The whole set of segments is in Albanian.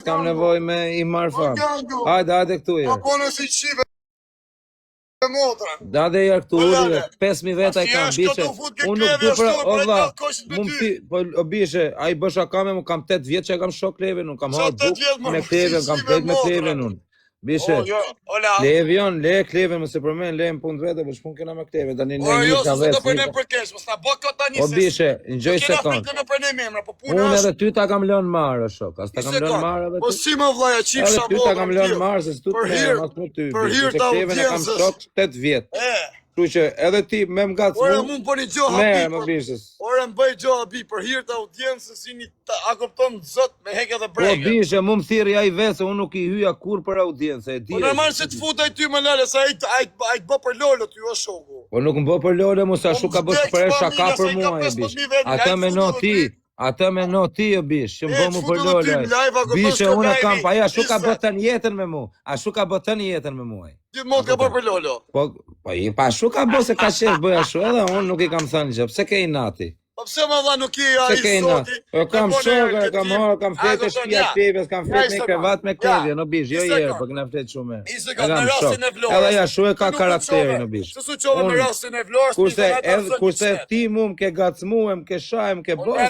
Kam nevojë me i marr fam. Hajde këtu je. Po në si qive motra. Dade ja këtu uri, 5000 veta i kam bishe. Unë nuk du për olla. Mund ti, po o bishe, ai bësha kam mu kam 8 vjet që kam shok Levin, unë kam hall buk me Levin, kam flet me Levin unë. Bishe. Levion, Levin mos e përmend, le në punë vetë, po shpun kena me Levin, tani ne Jo, ka se do përnem për kesh, mos ta bë kot tani. O bishe, ngjoj sekond. Unë edhe ty ta kam lënë marrë shok, as ta kam lënë marrë edhe ty. Po si më vllaja çik Edhe sa ty ta kam lënë marrë se s'tu të mas me ty. Për hir të kam shok 8 vjet. Kështu që edhe ti me mgacmu. Ora mund po një gjoha Merë më bishës. Ora më bëj gjoha bi për hir të audiencës si një a kupton zot me hekë dhe brega. Po bishe, mu më thirrja ai vetë se unë nuk i hyja kur për audiencë, e di. Po normal se të futaj ty më lale sa ai të bë për lolo ty o shoku. Po nuk më bë për lolo mos ashtu ka bë për shaka për mua e bish. Atë mendo ti. Atë me no ti o bish, që më bë mu për lolo. Bishe, unë kam pa ja ashtu ka botën jetën me mu. Ashtu ka botën jetën me mua. Gjithmonë ka bërë për lolo. Po i pa ashtu ka bë se ka qenë bëj ashtu, edhe unë nuk i kam thënë gjë. Pse ke i nati? Po pse më dha nuk i ai soti? Po kam shokë, kam marrë, kam fletë shtëpia Pevës, kam fletë me krevat me Kevin, no bish, jo herë, po kena fletë shumë. Edhe ja shu e ka karakterin, no bish. Se suçove me rastin e Vlorës. Kurse ti mu më ke gacmuem, ke shajem, ke bërë,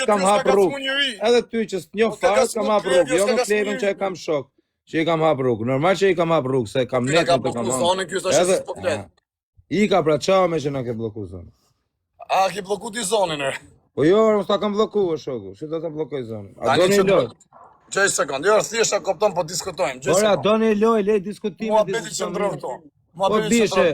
kam hap rrugë. Edhe ty që s'njoh fare, kam hap rrugë, jo më Kevin që e kam shok. Që i kam hap rrugë, normal që i kam hap rrugë, se kam netë të kam hap. I ka pra qa me që na ke bloku zonë. A, ke bloku t'i zonin, e? Po jo, mos ta kam bloku, shoku, që do ta blokoj zonin. A do një loj? Gjej sekund, jo, thjesht kopton, po diskutojmë. Ora, do një loj, le diskutime. Mua beti që ndrë këto. Po bishe,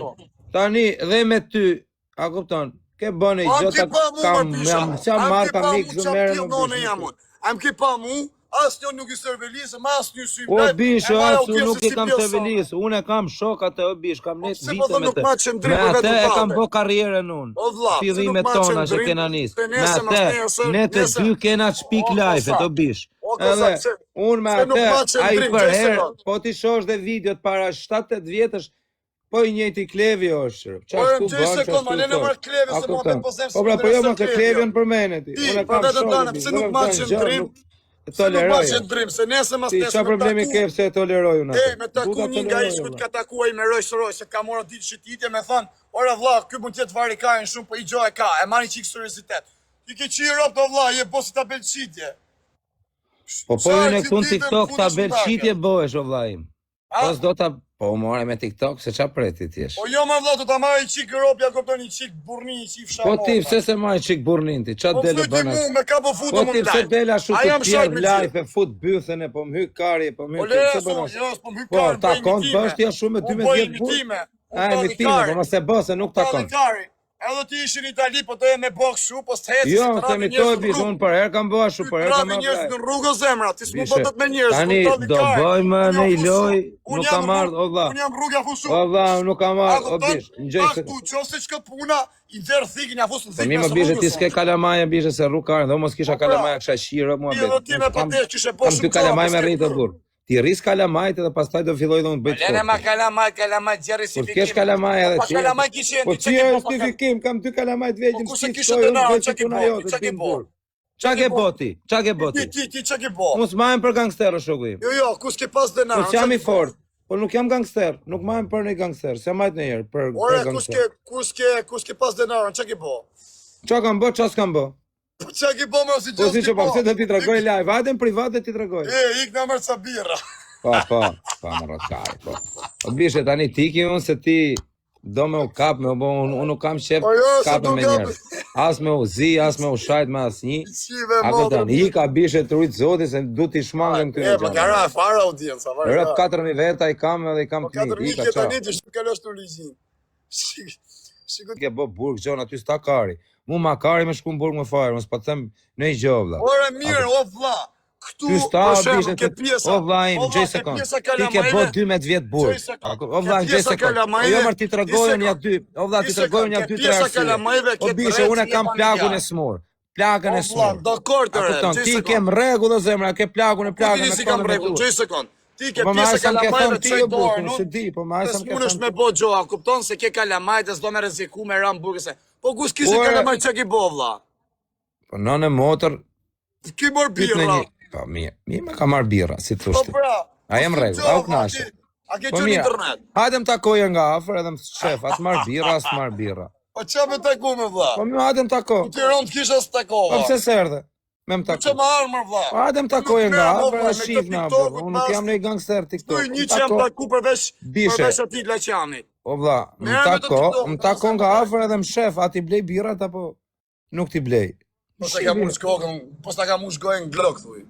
tani dhe me ty, a kupton, ke bënë i gjota, kam marrë, kam ikë zëmerë në bishë. A më ke pa mu, asë një nuk i servelisë, ma asë një sy o bishë, asë nuk i kam servelisë, unë e kam shok atë o bishë, kam net vite me të. Me atë e kam bo karrierën unë, fillimet tona që kena nisë. Me atë, ne të dy kena shpik live, o bishë. Edhe, unë me atë, a i përherë, po ti shosh dhe videot para 7-8 vjetësh, po i njëti Klevi është. Po e më gjej sekund, ma ne në marrë Klevi se ma për pozem po pra, po jo ma të Klevin për mene ti. Ti, për vetë të tane, pëse nuk ma qëndrim, se nese mas nesë qa problemi ke pëse e toleroj unë atë? Me taku një nga ishkut ka takuaj me rojsh, se ka mora ditë shëtitje me thonë, ora vla, kjo mund tjetë vari kajnë shumë, po i gjoj e ka, e mani qikë seriositet. Ti ke qi rop të vla, je bosi ta belqitje. Po në këtun TikTok ta belqitje bëhesh o vla im. Pas do ta, po more me TikTok, se qa preti t'jesh? Po jo ma vla, do ta marrë i qikë ropja, kopto një qikë burni, i qikë fshamon. Po ti, pse se marrë i qikë burnin ti, qa dele bëna? Po ti, pse dele ashu të tjerë live, e fut bythën e po më hyk kari, po më hyk kari, po më hyk kari, po ta kont bësht ja shumë me 12 burë. A, e mitime, po më se bëse nuk ta kont. Edhe ti ishi në Itali, po të e me bëk shu, po s'të heci, jo, se mi toj bishë, unë për herë kam bëha shu, për herë kam njërës në rrugë o zemra, ti s'mu bëtët me njërës, tani, do bëjmë në i loj, nuk kam ardhë, o vla. Unë jam rrugë a fushu. O vla, nuk kam ardhë, o bishë, në gjëjë se... Aktu, qose që këtë puna, i dherë thikin, a fusë në thikin, mi më bishë, ti s'ke kalamaja, bishë, se rrugë dhe mos kisha kalamaja, kësha shirë, mua bet. Ti rris kalamajt edhe pastaj do filloj dhe unë bëjt shkot. Lene ma kalamajt gjerë i Kur kesh kalamaj edhe ti. Kalamaj kishe Po që e justifikim, kam 2 kalamajt vegjën. Po kushe kishe të nërë, që ke bo? Qa ke bo ti? Qa ke bo ti? Ti qa ke bo? Mus majmë për gangsterë shoku im. Jo, kus ke pas dhe nërë. Kus jam i fort. Po nuk jam gangster, nuk majmë për një gangster. Se majtë në herë për gangster. Ore, kus ke pas dhe nërë, qa ke bo? Qa kam bo, qa s'kam bo? Qa ke bo me o si gjës ti bo? Po si që po, ti tregoj live, vajtë në privat dhe ti tregoj. Ik në mërë ca birra. Po, më rëtkaj, po. O bishe, tani ti ki unë se ti do me u kap, unë nuk kam qep kape me njerë. As me u zi, as me u shajt me as një. Ako tani, i ka bishe të rujtë zoti se du t'i shmangëm të një gjanë. Po kara e fara audienca. Rëp 4.000 veta i kam edhe i kam të një. 4.000 kjeta një që shtu kalosh të ligjin. Ke bo burg, gjon, aty s'ta kari. Mu ma kari me shku në burg më farë, më s'pa të them në i gjovla. Ore mirë, o vla. Këtu, për shemë, ke pjesa. O vlajmë, gjej sekund. Ti ke bo 12 vjetë burë. O vlajmë, gjej sekund. O jo mërë ti të regojën ja 2. O vlajmë, ti të regojën ja 2-3 arsye. O bishe, une kam plagun e smurë. Plagën e smurë. Do kortër, ti kem regu dhe zemra, ke plagun e plagën e si kam regu, gjej sekund. Ti ke pjesa kalamajve të qëjtë dorë, nuk munësh me bo gjoha, kupton se ke kalamajt e s'do me reziku me ram burgëse. Po kus kisi kalamajt që ki bo, vla? Po nëne motër, ki mor birra. Po, mi me ka marrë birra, si të thushti. Po pra. A jem rregull, a u knashe. A ke qenë internet? Hajde më takoje nga afër edhe më shef, atë marrë birra, as marrë birra. Po që me taku me vlla? Po mi hajde më tako. Në Tiranë të kisha së takova. Po pse s'erdhe? Me më Po tako. që më armër vlla? Hajde më takoje nga afër edhe shif nga afër. Unë nuk jam në gangster TikTok. Kuj një që jam taku përveç ati Laçanit. O vlla, më tako nga afër edhe më shef, a ti blej birrat apo nuk ti blej? Po s'ta ka mush gojën glok, thuj.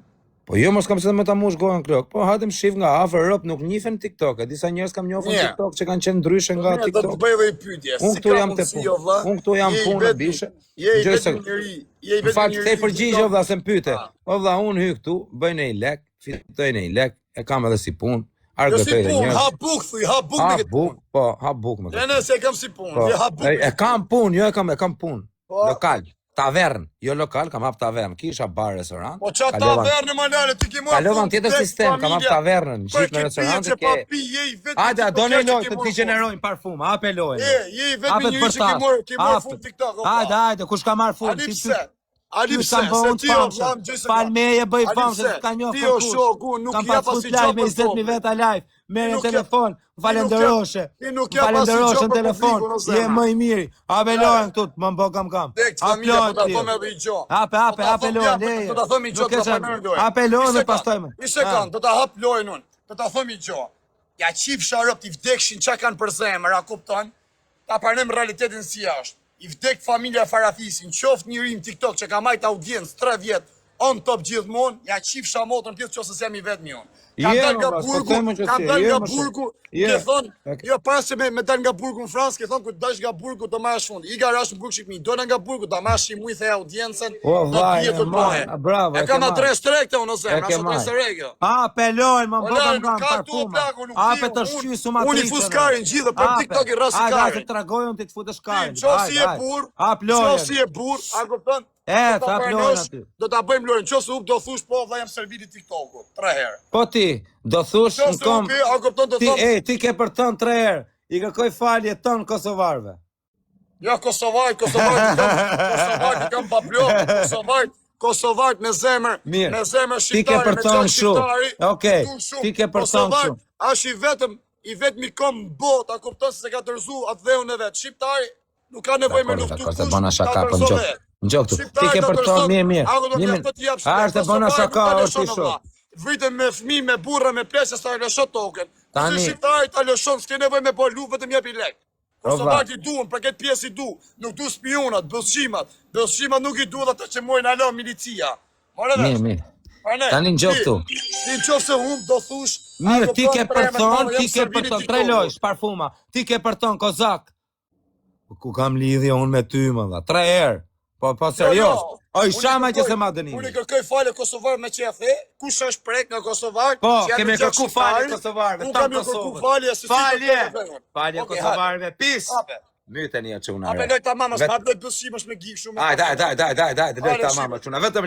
Po jo, mos kam se me ta mush gojën klok. Po hajde më shif nga afër, rop nuk njifen TikTok. Disa njerëz kam njohur TikTok që kanë qenë ndryshe nga TikTok. Do të bëj edhe pyetje. Unë këtu jam te punë. Unë këtu jam punë bishe. Je i vetëm njëri. Në fakt te përgjigje vlla se mpyete. O vlla, unë hy këtu, bëj një lek, fitoj një lek, e kam edhe si punë. Argëtoj edhe njerëz. Ha buk, thuj, ha buk me këtë punë. Po, ha buk me këtë. Ne se kam si punë, je ha buk. E kam punë, jo e kam punë. Lokal. Tavern, jo lokal, kam hap tavern, kisha bar, restorant. Po qa tavern më lale, ti ki marrë... Kalovan tjetër sistem, kam hap tavernën, gjithë në restorant e ke... Ajde, do në lojë të ti gjenerojnë parfum, hape lojën. Je i vetëmi njëri që ki marrë fund TikTok. Ajde, kush ka marrë fund? Ali pse, se ti o flam gjësë... Palmeje bëj famë, se ka njohë për kush. Ti o shoku, nuk ja pasi qa për me 20.000 veta live, merë në telefon, falenderoshe. Falenderoshe në telefon, je më i miri. Hape lojën këtu, më mbo kam. Hape lojën, hape lojën, do ta thëmi gjo, do ta përmërë lojën. Hape lojën dhe pastojme. I sekund, do ta hap lojën unë, do ta thëmi gjo. Ja qip sharop t'i vdekshin qa kanë për zemër, a kupton? Ta parnem realitetin si ashtë. I vdek familja Farafisin, qoft njërim TikTok që ka majt audiencë 3 vjetë, on top gjithmonë, ja qip shamotën pjesë që se sem i vetë mjonë. Kam dal nga burgu, ke thonë, jo pas se me dal nga burgu në Fransë, ke thonë, ku dash nga burgu do ma është fundi. I garash në burgu Shqipni, do nga burgu, do ma është shimuj the audiencën, do t'jetë të mohe. E kam adres të rekte unë o zemë, ashtë adres të rekte. A, pelojnë, më bëgam kam parfuma. A, pe të shqy su matriqë. Unë i fuskarin gjithë, për TikTok i rasikarin. A, se të tragojnë të të futë shkarin. Qo si e bur, a kupton? Do ta bëjmë lojën, qësë up do thush po dhe jam serviri TikTok-u, 3 herë. Po ti, do thush në kom, ti ke për tënë 3 herë, i kërkoj falje tënë Kosovarve. Ja, Kosovarët i kam paplok, Kosovarët me zemër shqiptari, me qënë shqiptari, ti ke për tënë shumë. Ashtë i vetëmi kom bot, a kupton se ka tërzu atë dheun e vetë, shqiptari nuk ka nevoj me luftu kush, ka tërzo vetë. Në gjokë tu, ti ke për tonë mirë. A është e bëna shaka, është i shokë. Vritëm me fmi, me burra, me plesë, sa e lëshot token. Si shqiptari ta lëshon, s'ke nevoj me bo luft, vetëm jepi lek. Kosovarët i duhen, për këtë pjesë i du. Nuk du spionat, bëllshimat. Bëllshimat nuk i du dhe të që mojnë alo milicia. Mirë. Tani në gjokë tu. Ti në qofë se humë do thush... Mirë, ti ke për tonë, 3 lojsh, parfuma. Ti ke për tonë, kozak. Ku kam lidhja unë me ty, më dha, 3 herë. Po serios, o i shama që se ma dënimi. Unë i kërkoj falje Kosovarë me që e the, kush është prek nga Kosovarë? Po, keme kërku falje Kosovarëve, tam Kosovë. Falje Kosovarëve, pis. Myte një që unë arë. Ape lojta mama, s'ma dojtë bësim është me gjikë shumë. Ajde, lojta mama që unë, vetëm